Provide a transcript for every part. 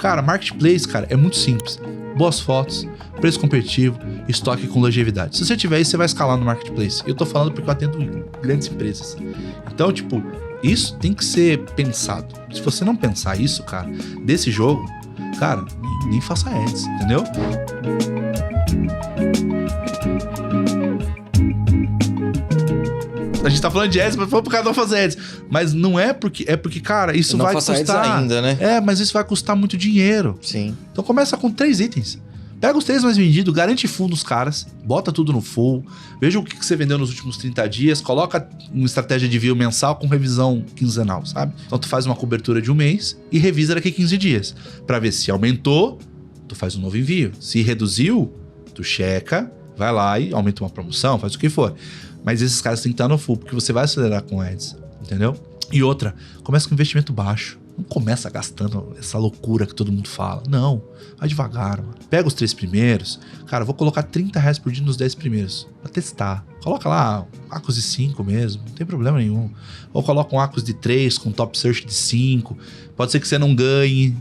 Cara, marketplace, cara, é muito simples. Boas fotos, preço competitivo, estoque com longevidade. Se você tiver isso, você vai escalar no marketplace. Eu tô falando porque eu atendo grandes empresas. Então, tipo, isso tem que ser pensado. Se você não pensar isso, cara, desse jogo, cara, nem faça ads, entendeu? A gente tá falando de ads, mas foi pro cara não fazer ads. Mas não é porque... É porque, cara, isso vai custar... Não faça ads ainda, né? Mas isso vai custar muito dinheiro. Sim. Então começa com 3 itens. Pega os 3 mais vendidos, garante full nos caras, bota tudo no full, veja o que você vendeu nos últimos 30 dias, coloca uma estratégia de envio mensal com revisão quinzenal, sabe? Então tu faz uma cobertura de um mês e revisa daqui a 15 dias. Pra ver se aumentou, tu faz um novo envio. Se reduziu, tu checa, vai lá e aumenta uma promoção, faz o que for. Mas esses caras têm que estar no full, porque você vai acelerar com ads, entendeu? E outra, começa com investimento baixo. Não começa gastando essa loucura que todo mundo fala. Não, vai devagar, mano. Pega os 3 primeiros. Cara, eu vou colocar R$30 por dia nos 10 primeiros. Pra testar. Coloca lá Acos de 5 mesmo. Não tem problema nenhum. Ou coloca um Acos de 3 com top search de 5. Pode ser que você não ganhe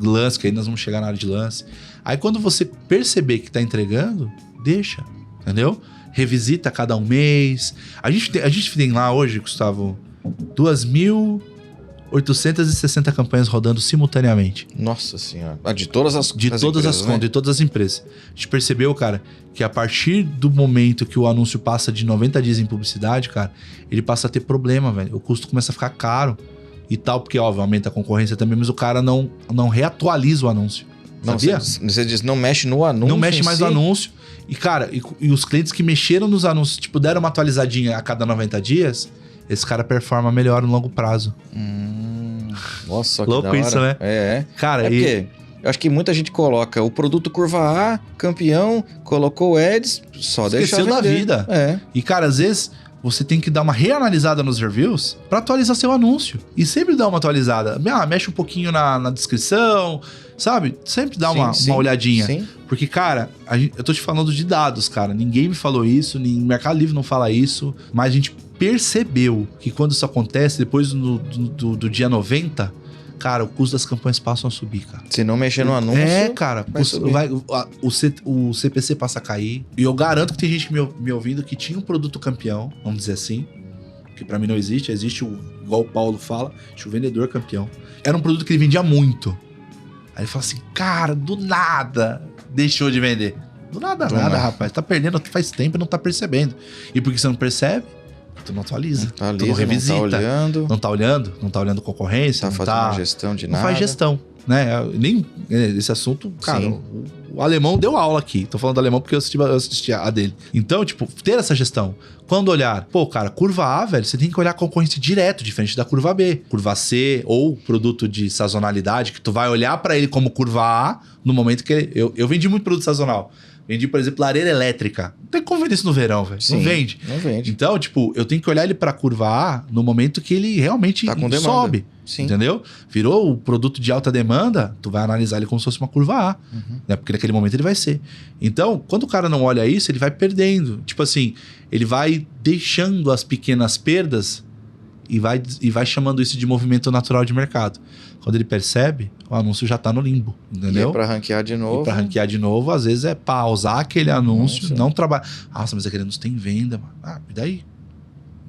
lance, que aí nós vamos chegar na área de lance. Aí quando você perceber que tá entregando, deixa. Entendeu? Revisita cada um mês. A gente tem lá hoje, Gustavo, 2.860 campanhas rodando simultaneamente. Nossa senhora. De todas as De todas as contas, de todas as empresas. A gente percebeu, cara, que a partir do momento que o anúncio passa de 90 dias em publicidade, cara, ele passa a ter problema, velho. O custo começa a ficar caro e tal, porque, óbvio, aumenta a concorrência também, mas o cara não reatualiza o anúncio. Não, sabia? Você diz, não mexe no anúncio. Não mexe mais no anúncio. E, cara, e os clientes que mexeram nos anúncios, tipo, deram uma atualizadinha a cada 90 dias, esse cara performa melhor no longo prazo. Nossa, que louco da hora. Isso, né? É. Cara, porque eu acho que muita gente coloca o produto curva A, campeão, colocou ads, só deixa esqueceu da vida. E, cara, às vezes você tem que dar uma reanalisada nos reviews pra atualizar seu anúncio. E sempre dá uma atualizada. Mexe um pouquinho na descrição, sabe? Sempre dá uma olhadinha. Sim. Porque, cara, eu tô te falando de dados, cara. Ninguém me falou isso, nem o Mercado Livre não fala isso, mas a gente percebeu que quando isso acontece, depois do dia 90, cara, o custo das campanhas passam a subir, cara. Se não mexer no anúncio... cara, o CPC passa a cair. E eu garanto que tem gente me ouvindo que tinha um produto campeão, vamos dizer assim, que pra mim não existe. Existe, igual o Paulo fala, o vendedor campeão. Era um produto que ele vendia muito. Aí ele fala assim, cara, do nada deixou de vender. Do nada, rapaz. Tá perdendo faz tempo e não tá percebendo. E por que você não percebe? Tu não atualiza. Não atualiza, tu não revisita. Não tá olhando. Não tá olhando concorrência. Tá fazendo uma gestão de nada. Não faz gestão, né? Nem esse assunto, cara, o alemão deu aula aqui. Tô falando do alemão porque eu assisti a dele. Então, tipo, ter essa gestão. Quando olhar, cara, curva A, velho, você tem que olhar a concorrência direto, diferente da curva B. Curva C ou produto de sazonalidade, que tu vai olhar pra ele como curva A no momento que ele... Eu vendi muito produto sazonal. Vendi, por exemplo, lareira elétrica. Não tem como vender isso no verão, velho. Não vende. Não vende. Então, tipo, eu tenho que olhar ele pra curva A no momento que ele realmente tá com sobe. Sim. Entendeu? Virou o produto de alta demanda, tu vai analisar ele como se fosse uma curva A. Né? Porque naquele momento ele vai ser. Então, quando o cara não olha isso, ele vai perdendo. Tipo assim, ele vai deixando as pequenas perdas e vai chamando isso de movimento natural de mercado. Quando ele percebe, o anúncio já tá no limbo, entendeu? E pra ranquear de novo. E pra ranquear de novo, às vezes é pausar aquele anúncio, não trabalhar. Nossa, mas aquele anúncio tem venda, mano. E daí?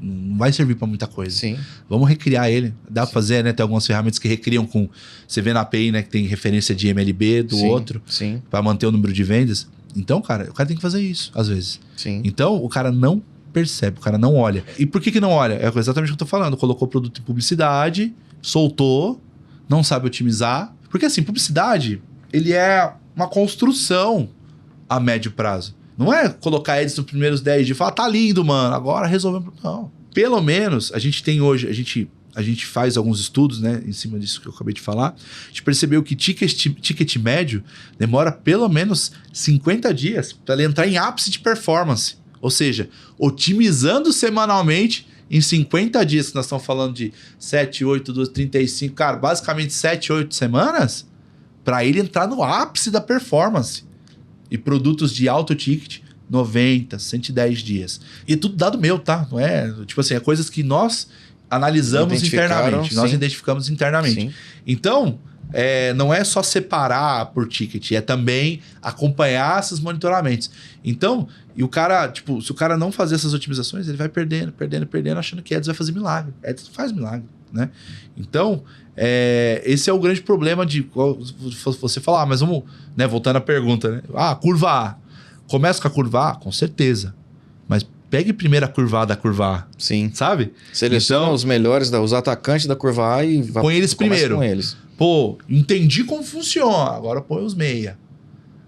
Não vai servir pra muita coisa. Sim. Vamos recriar ele. Dá pra fazer, né? Tem algumas ferramentas que recriam com... Você vê na API, né? Que tem referência de MLB do outro. Sim. Pra manter o número de vendas. Então, cara, o cara tem que fazer isso, às vezes. Sim. Então, o cara não percebe, o cara não olha. E por que não olha? É exatamente o que eu tô falando. Colocou produto em publicidade, soltou, não sabe otimizar. Porque assim, publicidade, ele é uma construção a médio prazo. Não é colocar eles nos primeiros 10 dias e falar, tá lindo, mano, agora resolvemos. Não. Pelo menos, a gente tem hoje, a gente faz alguns estudos, né, em cima disso que eu acabei de falar. A gente percebeu que ticket médio demora pelo menos 50 dias para ele entrar em ápice de performance. Ou seja, otimizando semanalmente em 50 dias, que nós estamos falando de 7, 8, 12, 35, cara, basicamente 7, 8 semanas, para ele entrar no ápice da performance. E produtos de alto ticket, 90, 110 dias. E é tudo dado meu, tá? Não é, tipo assim, é coisas que nós analisamos internamente, nós identificamos internamente. Sim. Então, não é só separar por ticket, é também acompanhar esses monitoramentos. Então, e o cara, tipo, se o cara não fazer essas otimizações, ele vai perdendo, achando que Ads vai fazer milagre. Ads não faz milagre, né? Então, esse é o grande problema de você falar, mas vamos, né, voltando à pergunta, né? Curva A. Começa com a curva A? Com certeza. Mas pegue primeiro a curva A da curva A. Sim. Sabe? Seleciona então, os melhores, os atacantes da curva A e põe eles primeiro. Com eles. Pô, entendi como funciona. Agora eu ponho os meia.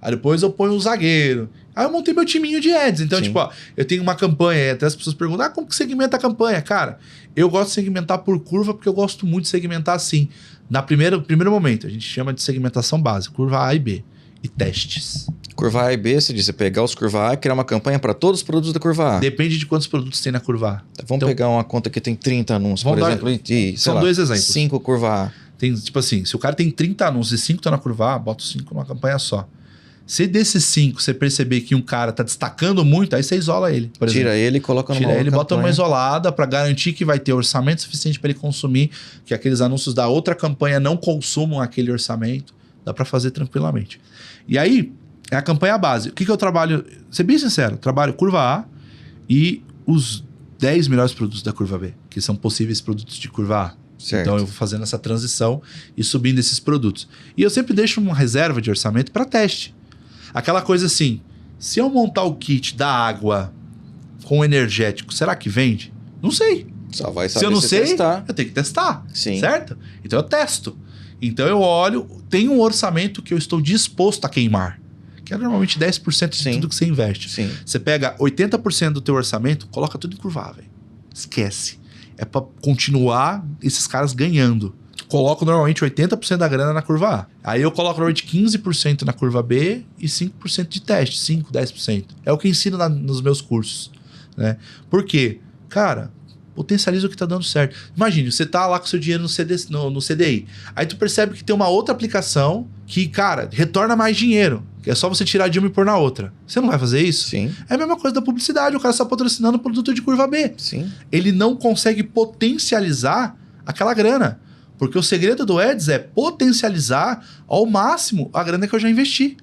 Aí depois eu ponho o zagueiro. Aí eu montei meu timinho de ads. Então, Sim. tipo, eu tenho uma campanha. Até as pessoas perguntam, como que segmenta a campanha? Cara, eu gosto de segmentar por curva porque eu gosto muito de segmentar assim. Primeiro momento, a gente chama de segmentação básica. Curva A e B. E testes. Curva A e B, você diz, você pegar os curva A e criar uma campanha para todos os produtos da curva A. Depende de quantos produtos tem na curva A. Vamos pegar uma conta que tem 30 anúncios, por exemplo, e são 2 exemplos. 5 curva A. Tem, tipo assim, se o cara tem 30 anúncios e 5 estão na curva A, bota os 5 numa campanha só. Se desses 5 você perceber que um cara tá destacando muito, aí você isola ele, por exemplo. Tira ele e coloca numa Tira ele, bota campanha. numa isolada para garantir que vai ter orçamento suficiente para ele consumir, que aqueles anúncios da outra campanha não consumam aquele orçamento. Dá para fazer tranquilamente. E aí, é a campanha base. O que eu trabalho? Ser bem sincero, trabalho curva A e os 10 melhores produtos da curva B, que são possíveis produtos de curva A. Certo. Então eu vou fazendo essa transição e subindo esses produtos. E eu sempre deixo uma reserva de orçamento para teste. Aquela coisa assim, se eu montar o kit da água com energético, será que vende? Não sei. Só vai saber se eu não sei, testar. eu tenho que testar. Sim. Certo? Então eu testo. Então eu olho, tem um orçamento que eu estou disposto a queimar. Que é normalmente 10% de tudo que você investe. Sim. Você pega 80% do teu orçamento, coloca tudo em curva A, velho. Esquece. É para continuar esses caras ganhando. Coloco normalmente 80% da grana na curva A. Aí eu coloco normalmente 15% na curva B e 5% de teste. 5%, 10%. É o que ensino nos meus cursos. Né? Por quê? Cara, potencializa o que tá dando certo. Imagine, você tá lá com seu dinheiro no CDI. Aí tu percebe que tem uma outra aplicação que, cara, retorna mais dinheiro. Que é só você tirar de uma e pôr na outra. Você não vai fazer isso? Sim. É a mesma coisa da publicidade. O cara está patrocinando o produto de curva B. Sim. Ele não consegue potencializar aquela grana. Porque o segredo do Ads é potencializar ao máximo a grana que eu já investi.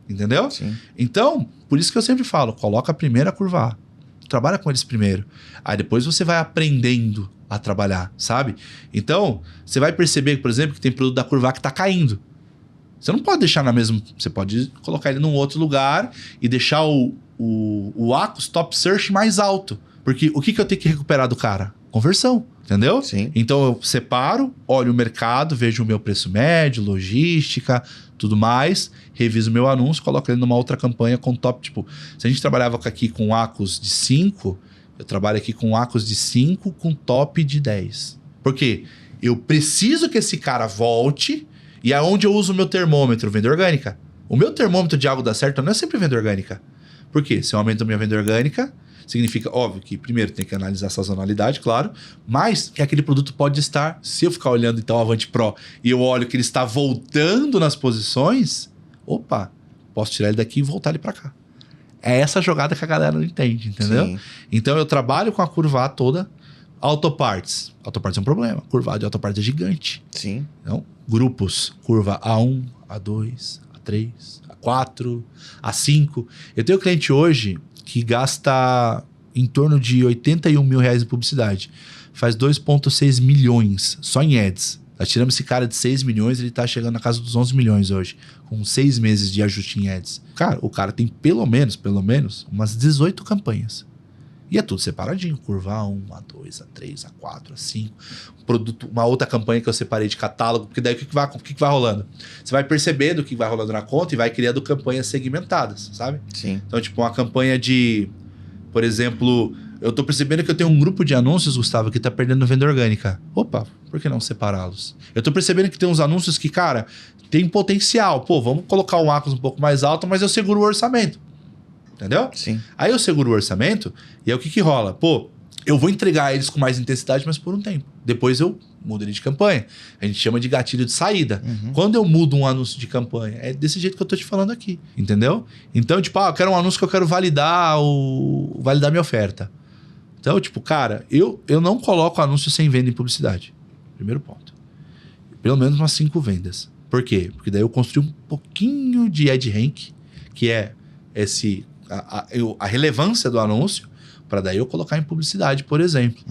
Entendeu? Sim. Então, por isso que eu sempre falo, coloca a primeira curva A. Trabalha com eles primeiro. Aí depois você vai aprendendo a trabalhar, sabe? Então, você vai perceber, por exemplo, que tem produto da curva A que está caindo. Você não pode deixar na mesma... Você pode colocar ele num outro lugar e deixar o Acos Top Search mais alto. Porque o que eu tenho que recuperar do cara? Conversão, entendeu? Sim. Então eu separo, olho o mercado, vejo o meu preço médio, logística, tudo mais, reviso o meu anúncio, coloco ele numa outra campanha com top, tipo... Se a gente trabalhava aqui com Acos de 5, eu trabalho aqui com Acos de 5 com top de 10. Por quê? Eu preciso que esse cara volte... E é onde eu uso o meu termômetro, venda orgânica. O meu termômetro de algo dar certo não é sempre venda orgânica. Por quê? Se eu aumento a minha venda orgânica, significa, óbvio, que primeiro tem que analisar a sazonalidade, claro, mas que aquele produto pode estar, se eu ficar olhando então o Avante Pro e eu olho que ele está voltando nas posições, opa, posso tirar ele daqui e voltar ele para cá. É essa jogada que a galera não entende, entendeu? Sim. Então eu trabalho com a curva A toda. Autoparts. Autoparts é um problema. Curva de autoparts é gigante. Sim. Então, grupos. Curva A1, A2, A3, A4, A5. Eu tenho um cliente hoje que gasta em torno de R$81 mil em publicidade. Faz 2,6 milhões só em ads. Nós tiramos esse cara de 6 milhões, ele está chegando na casa dos 11 milhões hoje. Com 6 meses de ajuste em ads. Cara, o cara tem pelo menos, umas 18 campanhas. E é tudo separadinho, curva A1, A2, A3, A4, A5. Um produto, uma outra campanha que eu separei de catálogo, porque daí o que vai rolando? Você vai percebendo o que vai rolando na conta e vai criando campanhas segmentadas, sabe? Sim. Então, tipo, uma campanha de, por exemplo, eu tô percebendo que eu tenho um grupo de anúncios, Gustavo, que tá perdendo venda orgânica. Opa, por que não separá-los? Eu tô percebendo que tem uns anúncios que, cara, tem potencial. Pô, vamos colocar um Acos um pouco mais alto, mas eu seguro o orçamento. Entendeu? Sim. Aí eu seguro o orçamento e aí o que rola? Pô, eu vou entregar eles com mais intensidade, mas por um tempo. Depois eu mudo ele de campanha. A gente chama de gatilho de saída. Uhum. Quando eu mudo um anúncio de campanha, é desse jeito que eu tô te falando aqui. Entendeu? Então, tipo, eu quero um anúncio que eu quero validar minha oferta. Então, tipo, cara, eu não coloco anúncio sem venda em publicidade. Primeiro ponto. Pelo menos umas 5 vendas. Por quê? Porque daí eu construí um pouquinho de ad rank, que é a relevância do anúncio, para daí eu colocar em publicidade, por exemplo.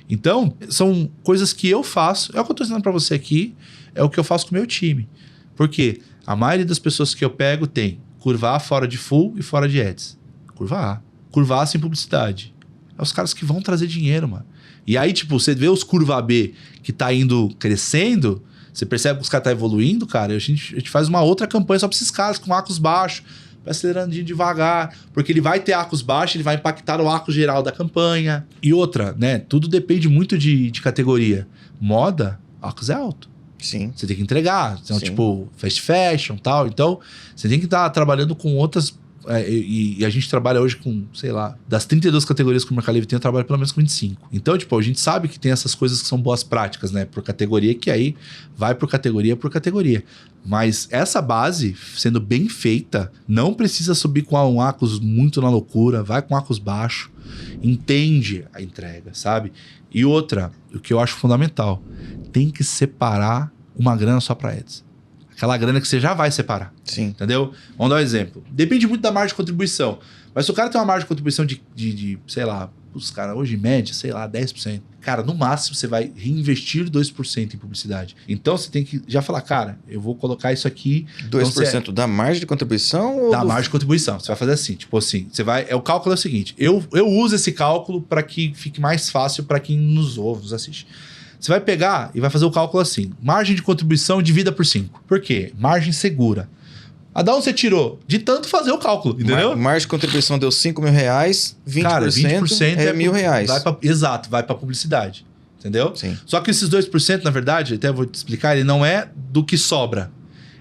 Então, são coisas que eu faço. É o que eu estou ensinando para você aqui, é o que eu faço com o meu time. Por quê? A maioria das pessoas que eu pego tem curva A fora de full e fora de ads. Curva A. Curva A sem publicidade. É os caras que vão trazer dinheiro, mano. E aí, tipo, você vê os curva B que tá indo crescendo, você percebe que os caras tá evoluindo, cara, a gente faz uma outra campanha só pra esses caras, com arcos baixos, acelerando devagar, porque ele vai ter arcos baixos, ele vai impactar o arco geral da campanha. E outra, né, tudo depende muito de categoria. Moda, arcos é alto. Sim. Você tem que entregar, então, tipo, fast fashion e tal. Então, você tem que estar trabalhando com outras... E a gente trabalha hoje com, sei lá, das 32 categorias que o Mercado Livre tem, eu trabalho pelo menos com 25. Então, tipo, a gente sabe que tem essas coisas que são boas práticas, né? Por categoria, que aí vai por categoria. Mas essa base, sendo bem feita, não precisa subir com um arcos muito na loucura, vai com arcos baixos, entende a entrega, sabe? E outra, o que eu acho fundamental, tem que separar uma grana só para ads. Aquela grana que você já vai separar. Sim. Entendeu? Vamos dar um exemplo. Depende muito da margem de contribuição. Mas se o cara tem uma margem de contribuição de sei lá, os caras hoje em média, sei lá, 10%. Cara, no máximo você vai reinvestir 2% em publicidade. Então você tem que já falar, cara, eu vou colocar isso aqui... 2% então, da margem de contribuição? Ou da margem de contribuição. Você vai fazer assim, tipo assim, você vai... O cálculo é o seguinte, eu uso esse cálculo para que fique mais fácil para quem nos ouve, nos assiste. Você vai pegar e vai fazer o cálculo assim. Margem de contribuição divida por 5. Por quê? Margem segura. Da onde você tirou? De tanto fazer o cálculo, entendeu? Margem de contribuição deu R$5.000, 20%, cara, 20% é R$1.000. Exato, vai para publicidade. Entendeu? Sim. Só que esses 2%, na verdade, até vou te explicar, ele não é do que sobra.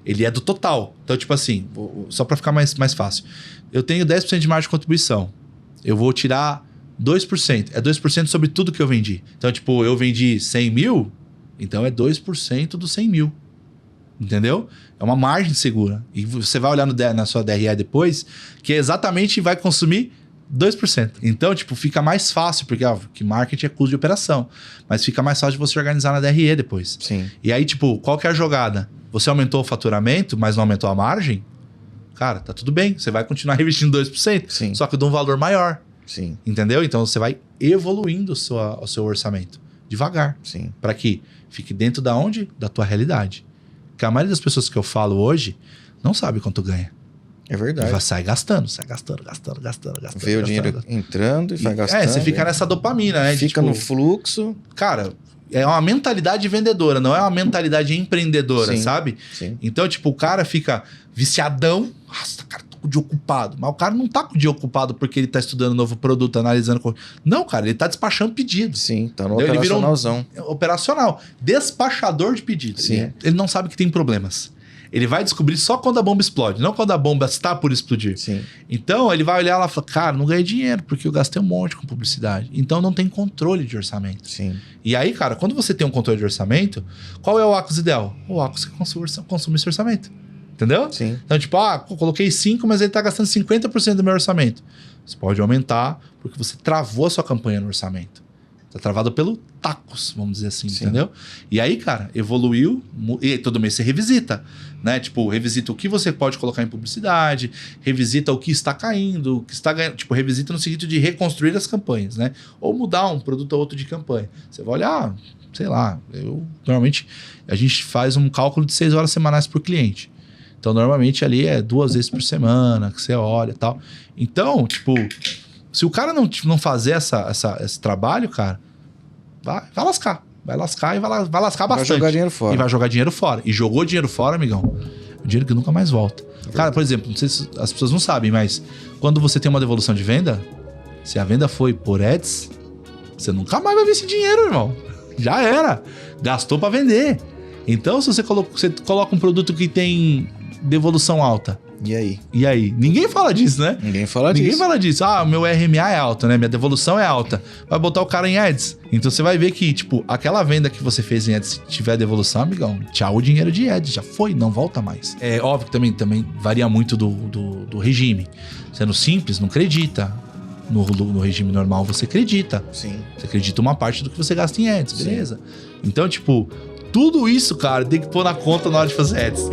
Ele é do total. Então, tipo assim, só para ficar mais fácil. Eu tenho 10% de margem de contribuição. Eu vou tirar 2%. É 2% sobre tudo que eu vendi. Então, tipo, eu vendi 100 mil, então é 2% dos 100 mil. Entendeu? É uma margem segura. E você vai olhar na sua DRE depois, que exatamente vai consumir 2%. Então, tipo, fica mais fácil, porque que marketing é custo de operação. Mas fica mais fácil de você organizar na DRE depois. Sim. E aí, tipo, qual que é a jogada? Você aumentou o faturamento, mas não aumentou a margem? Cara, tá tudo bem. Você vai continuar investindo 2%, Sim. só que de um valor maior. Sim. Entendeu? Então você vai evoluindo o seu orçamento devagar. Sim. Para que fique dentro da onde? Da tua realidade. Porque a maioria das pessoas que eu falo hoje não sabe quanto ganha. É verdade. Vai sair gastando. Vê o dinheiro entrando e vai gastando. Você fica nessa dopamina, né? Fica no fluxo. Cara, é uma mentalidade vendedora, não é uma mentalidade empreendedora, Sim. sabe? Sim. Então, tipo, o cara fica viciadão. Nossa, cara, tô com o dia ocupado. Mas o cara não tá com o dia ocupado porque ele tá estudando um novo produto, analisando... Não, cara, ele tá despachando pedido. Sim, tá no Ele virou operacionalzão. Operacional. Despachador de pedidos. Sim. Ele não sabe que tem problemas. Ele vai descobrir só quando a bomba explode, não quando a bomba está por explodir. Sim. Então, ele vai olhar lá e falar, cara, não ganhei dinheiro porque eu gastei um monte com publicidade. Então, não tem controle de orçamento. Sim. E aí, cara, quando você tem um controle de orçamento, qual é o ACOS ideal? O ACOS que consome esse orçamento. Entendeu? Sim. Então, tipo, coloquei 5, mas ele tá gastando 50% do meu orçamento. Você pode aumentar porque você travou a sua campanha no orçamento. Tá travado pelo tacos, vamos dizer assim, Sim. entendeu? E aí, cara, evoluiu, e todo mês você revisita, né? Tipo, revisita o que você pode colocar em publicidade, revisita o que está caindo, o que está ganhando. Tipo, revisita no sentido de reconstruir as campanhas, né? Ou mudar um produto ou outro de campanha. Você vai olhar, sei lá, normalmente a gente faz um cálculo de 6 horas semanais por cliente. Então, normalmente ali é 2 vezes por semana que você olha e tal. Então, tipo, se o cara não fazer esse trabalho, cara, vai lascar. Vai lascar e vai lascar bastante. Vai jogar dinheiro fora. E vai jogar dinheiro fora. E jogou dinheiro fora, amigão, é dinheiro que nunca mais volta. Cara, por exemplo, não sei se as pessoas não sabem, mas quando você tem uma devolução de venda, se a venda foi por ads, você nunca mais vai ver esse dinheiro, irmão. Já era. Gastou pra vender. Então, se você coloca um produto que tem devolução alta. E aí? Ninguém fala disso, né? Ninguém fala disso. O meu RMA é alto, né? Minha devolução é alta. Vai botar o cara em ads. Então você vai ver que, tipo, aquela venda que você fez em ads, se tiver devolução, amigão, tchau o dinheiro de ads. Já foi, não volta mais. É óbvio que também varia muito do regime. Sendo simples, não acredita. No regime normal, você acredita. Sim. Você acredita uma parte do que você gasta em ads, beleza? Então, tipo, Tudo isso, cara, tem que pôr na conta na hora de fazer ads.